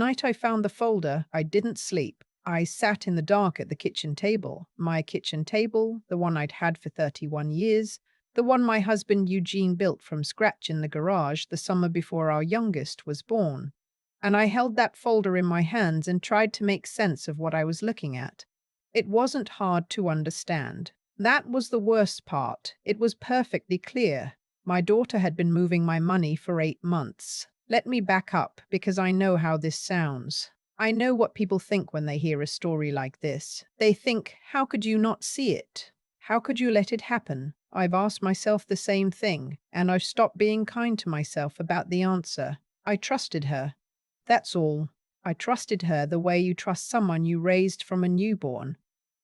The night I found the folder, I didn't sleep. I sat in the dark at the kitchen table. My kitchen table, the one I'd had for 31 years, the one my husband Eugene built from scratch in the garage the summer before our youngest was born. And I held that folder in my hands and tried to make sense of what I was looking at. It wasn't hard to understand. That was the worst part. It was perfectly clear. My daughter had been moving my money for 8 months. Let me back up, because I know how this sounds. I know what people think when they hear a story like this. They think, how could you not see it? How could you let it happen? I've asked myself the same thing, and I've stopped being kind to myself about the answer. I trusted her. That's all. I trusted her the way you trust someone you raised from a newborn.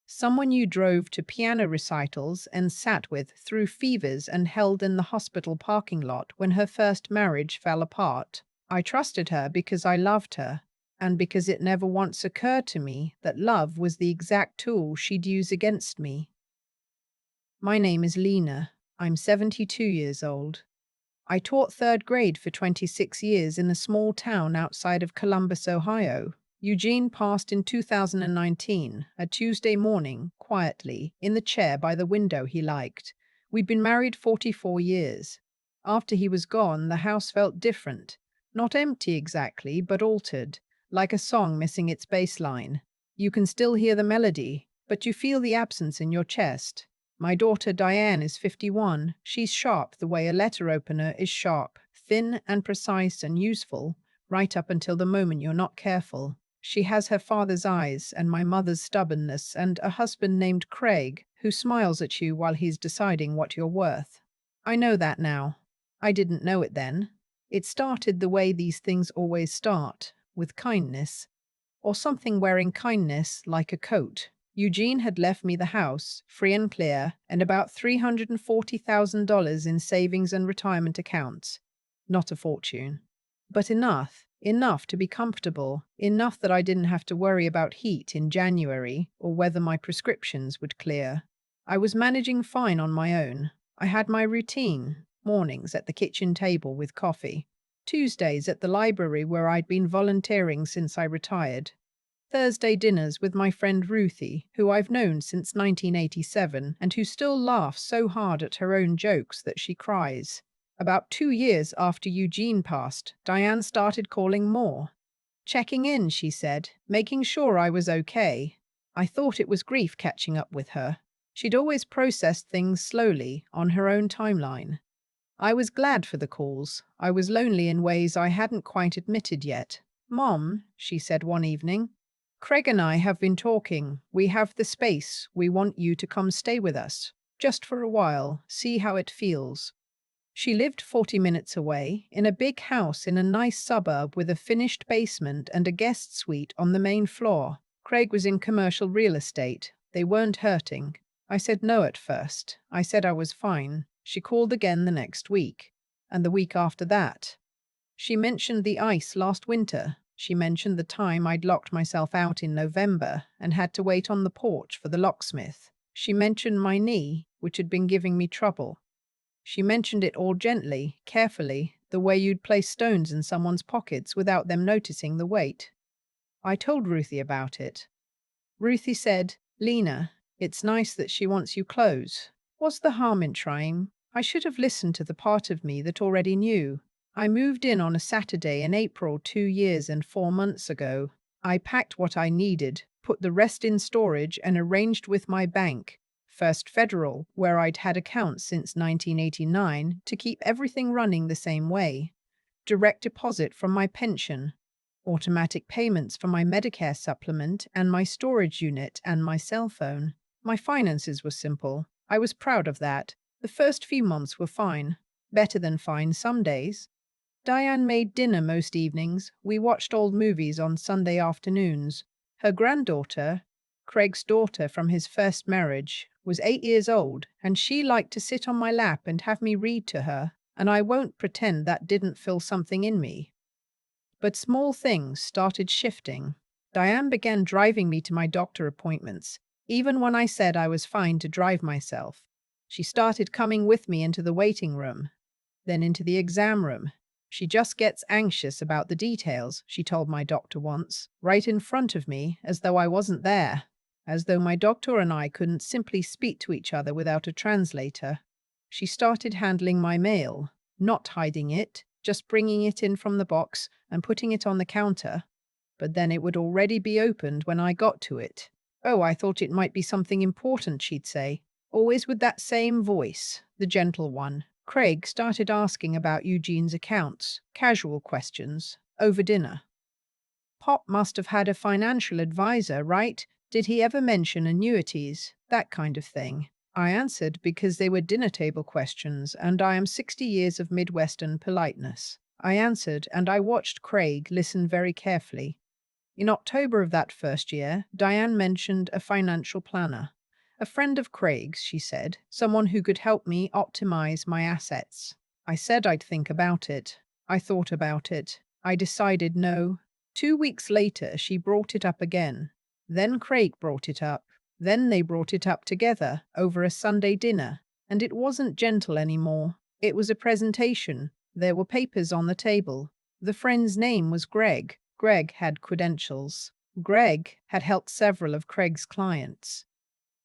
Someone you drove to piano recitals and sat with through fevers and held in the hospital parking lot when her first marriage fell apart. I trusted her because I loved her, and because it never once occurred to me that love was the exact tool she'd use against me. My name is Lena. I'm 72 years old. I taught third grade for 26 years in a small town outside of Columbus, Ohio. Eugene passed in 2019, a Tuesday morning, quietly, in the chair by the window he liked. We'd been married 44 years. After he was gone, the house felt different. Not empty exactly, but altered, like a song missing its bass line. You can still hear the melody, but you feel the absence in your chest. My daughter Diane is 51. She's sharp the way a letter opener is sharp, thin and precise and useful, right up until the moment you're not careful. She has her father's eyes and my mother's stubbornness and a husband named Craig who smiles at you while he's deciding what you're worth. I know that now. I didn't know it then. It started the way these things always start, with kindness. Or something wearing kindness like a coat. Eugene had left me the house, free and clear, and about $340,000 in savings and retirement accounts. Not a fortune. But enough to be comfortable, enough that I didn't have to worry about heat in January or whether my prescriptions would clear. I was managing fine on my own. I had my routine, mornings at the kitchen table with coffee, Tuesdays at the library where I'd been volunteering since I retired, Thursday dinners with my friend Ruthie, who I've known since 1987 and who still laughs so hard at her own jokes that she cries. About 2 years after Eugene passed, Diane started calling more. Checking in, she said, making sure I was okay. I thought it was grief catching up with her. She'd always processed things slowly, on her own timeline. I was glad for the calls. I was lonely in ways I hadn't quite admitted yet. Mom, she said one evening, Craig and I have been talking. We have the space. We want you to come stay with us. Just for a while, see how it feels. She lived 40 minutes away, in a big house in a nice suburb with a finished basement and a guest suite on the main floor. Craig was in commercial real estate. They weren't hurting. I said no at first. I said I was fine. She called again the next week, and the week after that. She mentioned the ice last winter. She mentioned the time I'd locked myself out in November and had to wait on the porch for the locksmith. She mentioned my knee, which had been giving me trouble. She mentioned it all gently, carefully, the way you'd place stones in someone's pockets without them noticing the weight. I told Ruthie about it. Ruthie said, Lena, it's nice that she wants you close. What's the harm in trying? I should have listened to the part of me that already knew. I moved in on a Saturday in April 2 years and 4 months ago. I packed what I needed, put the rest in storage and arranged with my bank, First Federal, where I'd had accounts since 1989, to keep everything running the same way. Direct deposit from my pension, automatic payments for my Medicare supplement and my storage unit and my cell phone. My finances were simple. I was proud of that. The first few months were fine. Better than fine some days. Diane made dinner most evenings. We watched old movies on Sunday afternoons. Her granddaughter, Craig's daughter from his first marriage, was 8 years old, and she liked to sit on my lap and have me read to her, and I won't pretend that didn't fill something in me. But small things started shifting. Diane began driving me to my doctor appointments, even when I said I was fine to drive myself. She started coming with me into the waiting room, then into the exam room, She just gets anxious about the details, she told my doctor once, right in front of me, as though I wasn't there. As though my doctor and I couldn't simply speak to each other without a translator. She started handling my mail, not hiding it, just bringing it in from the box and putting it on the counter. But then it would already be opened when I got to it. "Oh, I thought it might be something important," she'd say, always with that same voice, the gentle one. Craig started asking about Eugene's accounts, casual questions, over dinner. Pop must have had a financial advisor, right? Did he ever mention annuities? That kind of thing. I answered because they were dinner table questions, and I am 60 years of Midwestern politeness. I answered, and I watched Craig listen very carefully. In October of that first year, Diane mentioned a financial planner. A friend of Craig's, she said, someone who could help me optimize my assets. I said I'd think about it. I thought about it. I decided no. 2 weeks later, she brought it up again. Then Craig brought it up. Then they brought it up together over a Sunday dinner. And it wasn't gentle anymore. It was a presentation. There were papers on the table. The friend's name was Greg. Greg had credentials. Greg had helped several of Craig's clients.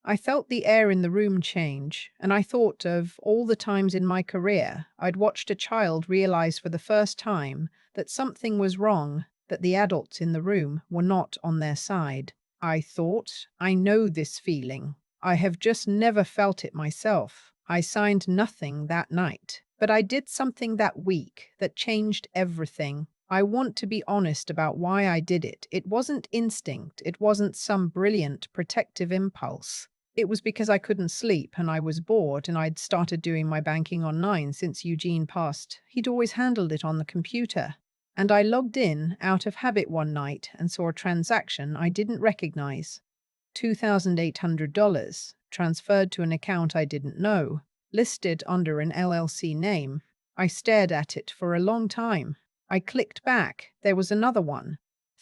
I felt the air in the room change, and I thought of all the times in my career I'd watched a child realize for the first time that something was wrong, that the adults in the room were not on their side. I thought, I know this feeling. I have just never felt it myself. I signed nothing that night, but I did something that week that changed everything. I want to be honest about why I did it. It wasn't instinct. It wasn't some brilliant protective impulse. It was because I couldn't sleep and I was bored and I'd started doing my banking online since Eugene passed. He'd always handled it on the computer. And I logged in out of habit one night and saw a transaction I didn't recognize. $2,800 transferred to an account I didn't know, listed under an LLC name. I stared at it for a long time. I clicked back. There was another one.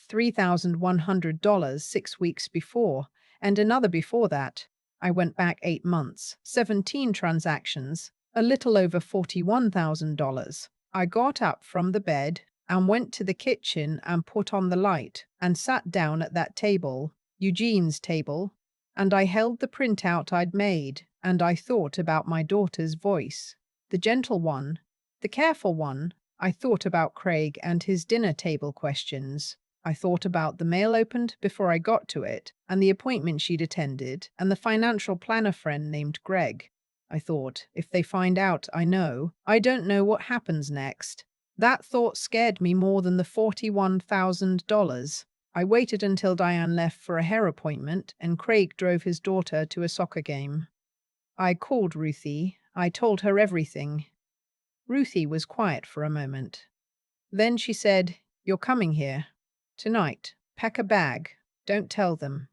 $3,100 6 weeks before, and another before that. I went back 8 months, 17 transactions, a little over $41,000. I got up from the bed and went to the kitchen and put on the light and sat down at that table, Eugene's table, and I held the printout I'd made, and I thought about my daughter's voice, the gentle one, the careful one. I thought about Craig and his dinner table questions. I thought about the mail opened before I got to it, and the appointment she'd attended, and the financial planner friend named Greg. I thought, if they find out I don't know what happens next. That thought scared me more than the $41,000. I waited until Diane left for a hair appointment, and Craig drove his daughter to a soccer game. I called Ruthie. I told her everything. Ruthie was quiet for a moment. Then she said, "You're coming here. Tonight. Pack a bag. Don't tell them."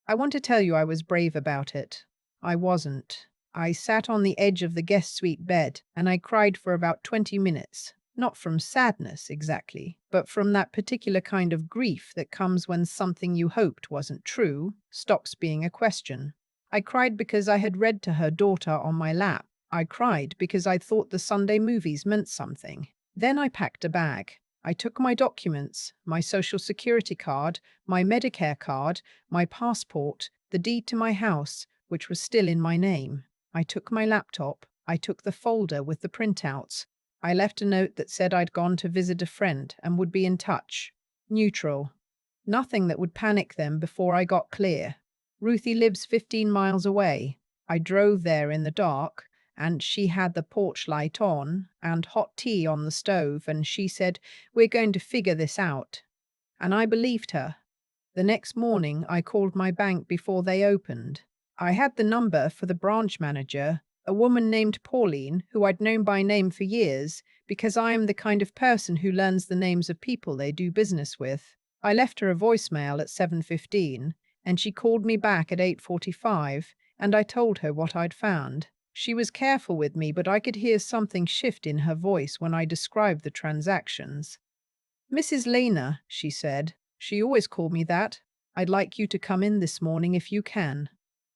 I want to tell you I was brave about it. I wasn't. I sat on the edge of the guest suite bed, and I cried for about 20 minutes. Not from sadness, exactly, but from that particular kind of grief that comes when something you hoped wasn't true stops being a question. I cried because I had read to her daughter on my lap. I cried because I thought the Sunday movies meant something. Then I packed a bag. I took my documents, my Social Security card, my Medicare card, my passport, the deed to my house, which was still in my name. I took my laptop. I took the folder with the printouts. I left a note that said I'd gone to visit a friend and would be in touch. Neutral. Nothing that would panic them before I got clear. Ruthie lives 15 miles away. I drove there in the dark, and she had the porch light on and hot tea on the stove, and she said, "We're going to figure this out." And I believed her. The next morning, I called my bank before they opened. I had the number for the branch manager, a woman named Pauline, who I'd known by name for years, because I am the kind of person who learns the names of people they do business with. I left her a voicemail at 7:15, and she called me back at 8:45, and I told her what I'd found. She was careful with me, but I could hear something shift in her voice when I described the transactions. "Mrs. Lena," she said. She always called me that. "I'd like you to come in this morning if you can."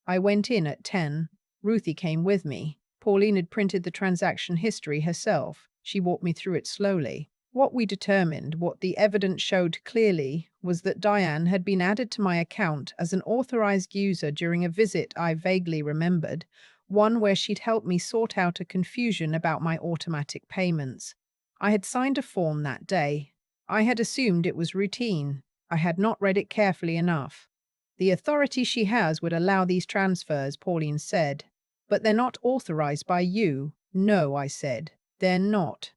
I went in at 10. Ruthie came with me. Pauline had printed the transaction history herself. She walked me through it slowly. What we determined, what the evidence showed clearly, was that Diane had been added to my account as an authorized user during a visit I vaguely remembered, one where she'd helped me sort out a confusion about my automatic payments. I had signed a form that day. I had assumed it was routine. I had not read it carefully enough. The authority she has would allow these transfers, Pauline said. But they're not authorized by you. No, I said. They're not.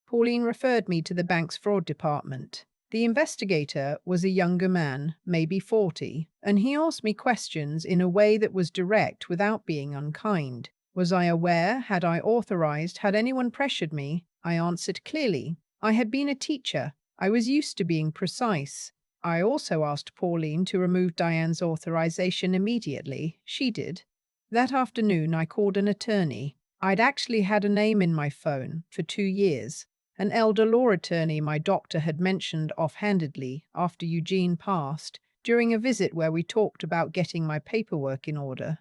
Pauline referred me to the bank's fraud department. The investigator was a younger man, maybe 40, and he asked me questions in a way that was direct without being unkind. Was I aware? Had I authorized? Had anyone pressured me? I answered clearly. I had been a teacher. I was used to being precise. I also asked Pauline to remove Diane's authorization immediately. She did. That afternoon, I called an attorney. I'd actually had a name in my phone for 2 years. An elder law attorney my doctor had mentioned offhandedly after Eugene passed, during a visit where we talked about getting my paperwork in order.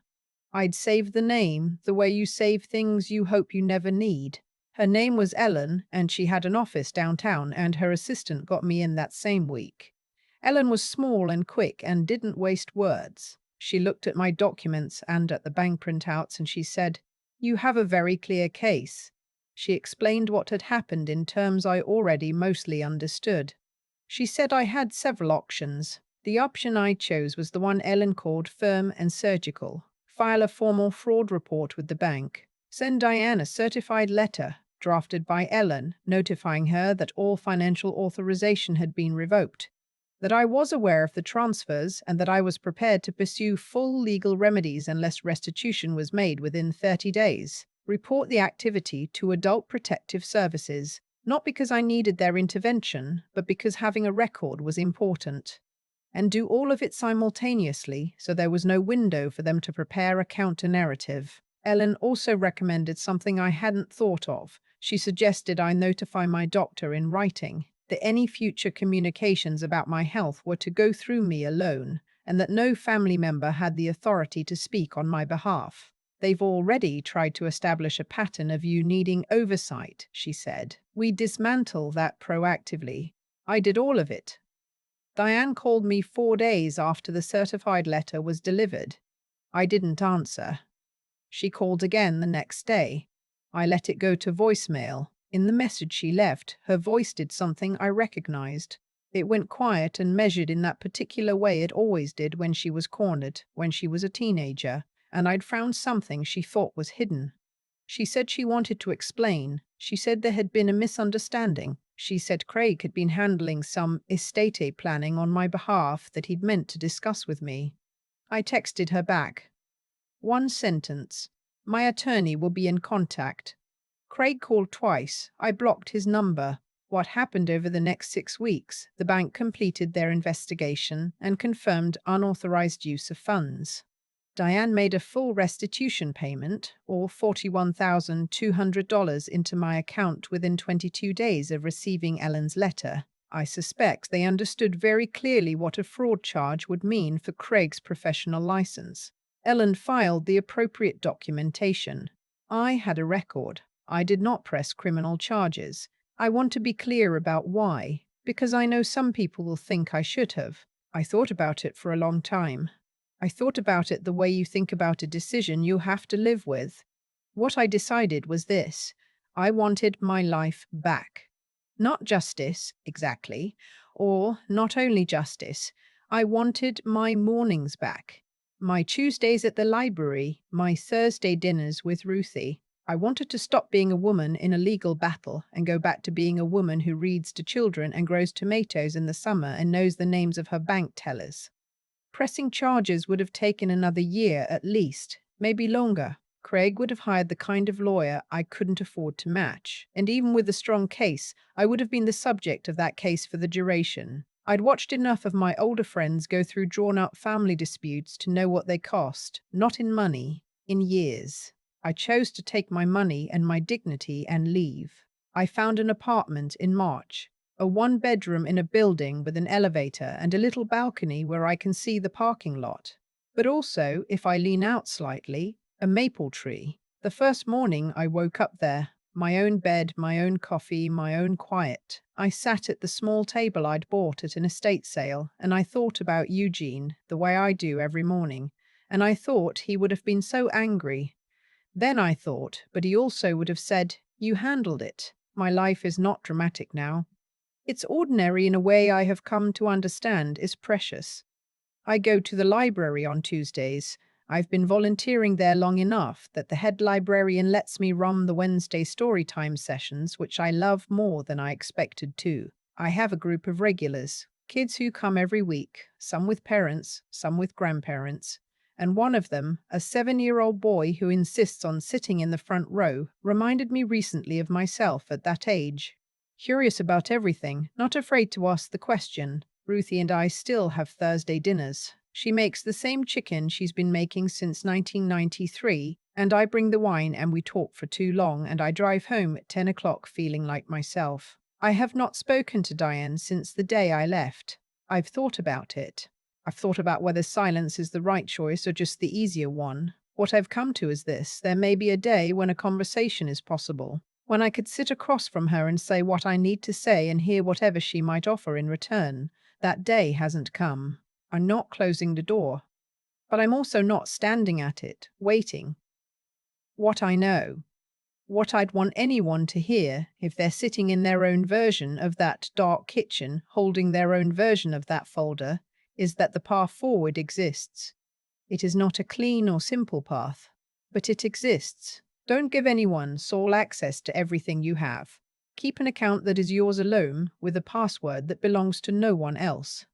I'd saved the name, the way you save things you hope you never need. Her name was Ellen, and she had an office downtown, and her assistant got me in that same week. Ellen was small and quick and didn't waste words. She looked at my documents and at the bank printouts, and she said, "You have a very clear case." She explained what had happened in terms I already mostly understood. She said I had several options. The option I chose was the one Ellen called firm and surgical. File a formal fraud report with the bank. Send Diane a certified letter, drafted by Ellen, notifying her that all financial authorization had been revoked, that I was aware of the transfers, and that I was prepared to pursue full legal remedies unless restitution was made within 30 days. Report the activity to Adult Protective Services, not because I needed their intervention, but because having a record was important. And do all of it simultaneously, so there was no window for them to prepare a counter-narrative. Ellen also recommended something I hadn't thought of. She suggested I notify my doctor in writing that any future communications about my health were to go through me alone, and that no family member had the authority to speak on my behalf. They've already tried to establish a pattern of you needing oversight, she said. We dismantle that proactively. I did all of it. Diane called me 4 days after the certified letter was delivered. I didn't answer. She called again the next day. I let it go to voicemail. In the message she left, her voice did something I recognized. It went quiet and measured in that particular way it always did when she was cornered, when she was a teenager, and I'd found something she thought was hidden. She said she wanted to explain. She said there had been a misunderstanding. She said Craig had been handling some estate planning on my behalf that he'd meant to discuss with me. I texted her back. One sentence. My attorney will be in contact. Craig called twice. I blocked his number. What happened over the next 6 weeks? The bank completed their investigation and confirmed unauthorized use of funds. Diane made a full restitution payment, or $41,200, into my account within 22 days of receiving Ellen's letter. I suspect they understood very clearly what a fraud charge would mean for Craig's professional license. Ellen filed the appropriate documentation. I had a record. I did not press criminal charges. I want to be clear about why, because I know some people will think I should have. I thought about it for a long time. I thought about it the way you think about a decision you have to live with. What I decided was this. I wanted my life back. Not justice, exactly, or not only justice. I wanted my mornings back. My Tuesdays at the library, my Thursday dinners with Ruthie. I wanted to stop being a woman in a legal battle and go back to being a woman who reads to children and grows tomatoes in the summer and knows the names of her bank tellers. Pressing charges would have taken another year at least, maybe longer. Craig would have hired the kind of lawyer I couldn't afford to match. And even with a strong case, I would have been the subject of that case for the duration. I'd watched enough of my older friends go through drawn-out family disputes to know what they cost, not in money, in years. I chose to take my money and my dignity and leave. I found an apartment in March. A 1-bedroom in a building with an elevator and a little balcony where I can see the parking lot. But also, if I lean out slightly, a maple tree. The first morning I woke up there, My own bed, my own coffee, my own quiet. I sat at the small table I'd bought at an estate sale, and I thought about Eugene, the way I do every morning, and I thought he would have been so angry. Then I thought, but he also would have said, "You handled it. My life is not dramatic now. It's ordinary in a way I have come to understand is precious. I go to the library on Tuesdays. I've been volunteering there long enough that the head librarian lets me run the Wednesday storytime sessions, which I love more than I expected to. I have a group of regulars, kids who come every week, some with parents, some with grandparents. And one of them, a 7-year-old boy who insists on sitting in the front row, reminded me recently of myself at that age. Curious about everything, not afraid to ask the question. Ruthie and I still have Thursday dinners. She makes the same chicken she's been making since 1993, and I bring the wine and we talk for too long and I drive home at 10 o'clock feeling like myself. I have not spoken to Diane since the day I left. I've thought about it. I've thought about whether silence is the right choice or just the easier one. What I've come to is this: there may be a day when a conversation is possible, when I could sit across from her and say what I need to say and hear whatever she might offer in return. That day hasn't come. I'm not closing the door, but I'm also not standing at it, waiting. What I know, what I'd want anyone to hear if they're sitting in their own version of that dark kitchen, holding their own version of that folder, is that the path forward exists. It is not a clean or simple path, but it exists. Don't give anyone sole access to everything you have. Keep an account that is yours alone with a password that belongs to no one else.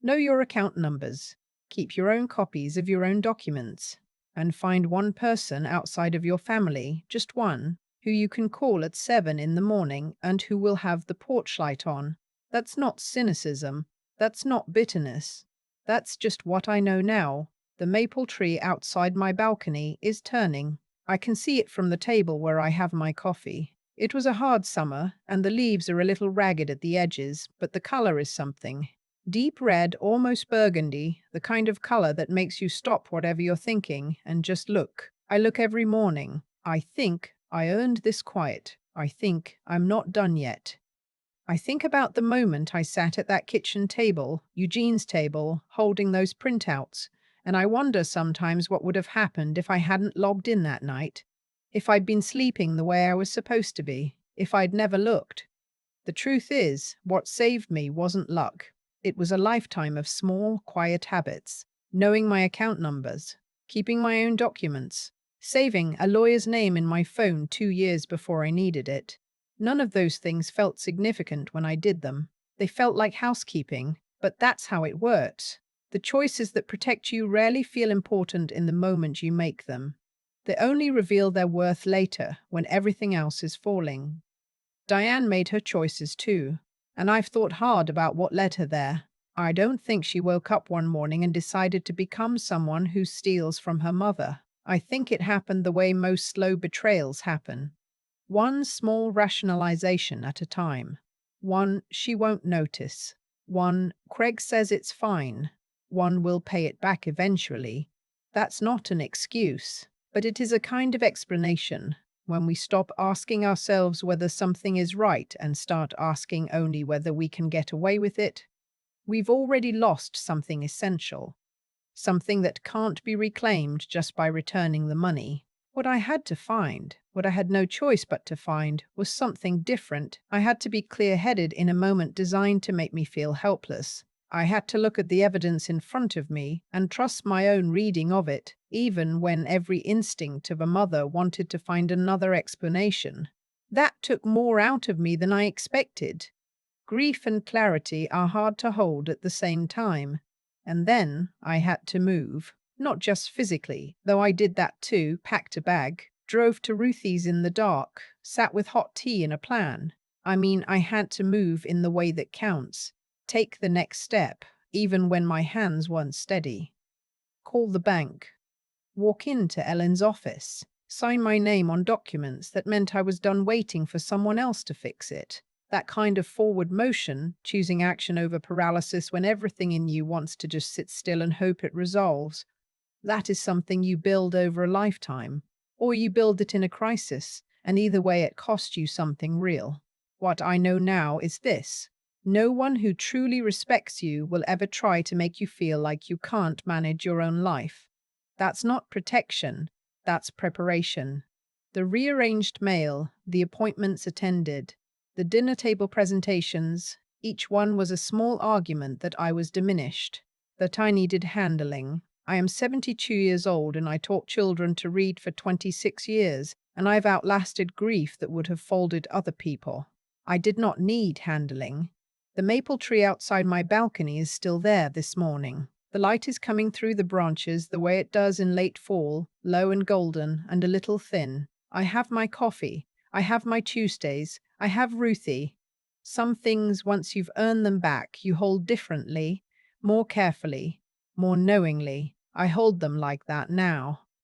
Know your account numbers. Keep your own copies of your own documents. And find one person outside of your family, just one, who you can call at 7 in the morning and who will have the porch light on. That's not cynicism. That's not bitterness. That's just what I know now. The maple tree outside my balcony is turning. I can see it from the table where I have my coffee. It was a hard summer, and the leaves are a little ragged at the edges, but the color is something. Deep red, almost burgundy, the kind of color that makes you stop whatever you're thinking and just look. I look every morning. I think I earned this quiet. I think I'm not done yet. I think about the moment I sat at that kitchen table, Eugene's table, holding those printouts, and I wonder sometimes what would have happened if I hadn't logged in that night, if I'd been sleeping the way I was supposed to be, if I'd never looked. The truth is, what saved me wasn't luck. It was a lifetime of small, quiet habits, knowing my account numbers, keeping my own documents, saving a lawyer's name in my phone 2 years before I needed it. None of those things felt significant when I did them. They felt like housekeeping, but that's how it works. The choices that protect you rarely feel important in the moment you make them. They only reveal their worth later, when everything else is falling. Diane made her choices too, and I've thought hard about what led her there. I don't think she woke up one morning and decided to become someone who steals from her mother. I think it happened the way most slow betrayals happen. One small rationalization at a time. One, she won't notice. One, Craig says it's fine. One, will pay it back eventually. That's not an excuse, but it is a kind of explanation. When we stop asking ourselves whether something is right and start asking only whether we can get away with it, we've already lost something essential, something that can't be reclaimed just by returning the money. What I had to find, what I had no choice but to find, was something different. I had to be clear-headed in a moment designed to make me feel helpless. I had to look at the evidence in front of me and trust my own reading of it, even when every instinct of a mother wanted to find another explanation. That took more out of me than I expected. Grief and clarity are hard to hold at the same time. And then I had to move. Not just physically, though I did that too, packed a bag, drove to Ruthie's in the dark, sat with hot tea and a plan. I mean, I had to move in the way that counts. Take the next step, even when my hands weren't steady. Call the bank. Walk into Ellen's office. Sign my name on documents that meant I was done waiting for someone else to fix it. That kind of forward motion, choosing action over paralysis when everything in you wants to just sit still and hope it resolves, that is something you build over a lifetime. Or you build it in a crisis, and either way it cost you something real. What I know now is this: no one who truly respects you will ever try to make you feel like you can't manage your own life. That's not protection, that's preparation. The rearranged mail, the appointments attended, the dinner table presentations, each one was a small argument that I was diminished. The tiny did handling. I am 72 years old and I taught children to read for 26 years, and I've outlasted grief that would have folded other people. I did not need handling. The maple tree outside my balcony is still there this morning. The light is coming through the branches the way it does in late fall, low and golden and a little thin. I have my coffee. I have my Tuesdays. I have Ruthie. Some things, once you've earned them back, you hold differently, more carefully, more knowingly. I hold them like that now.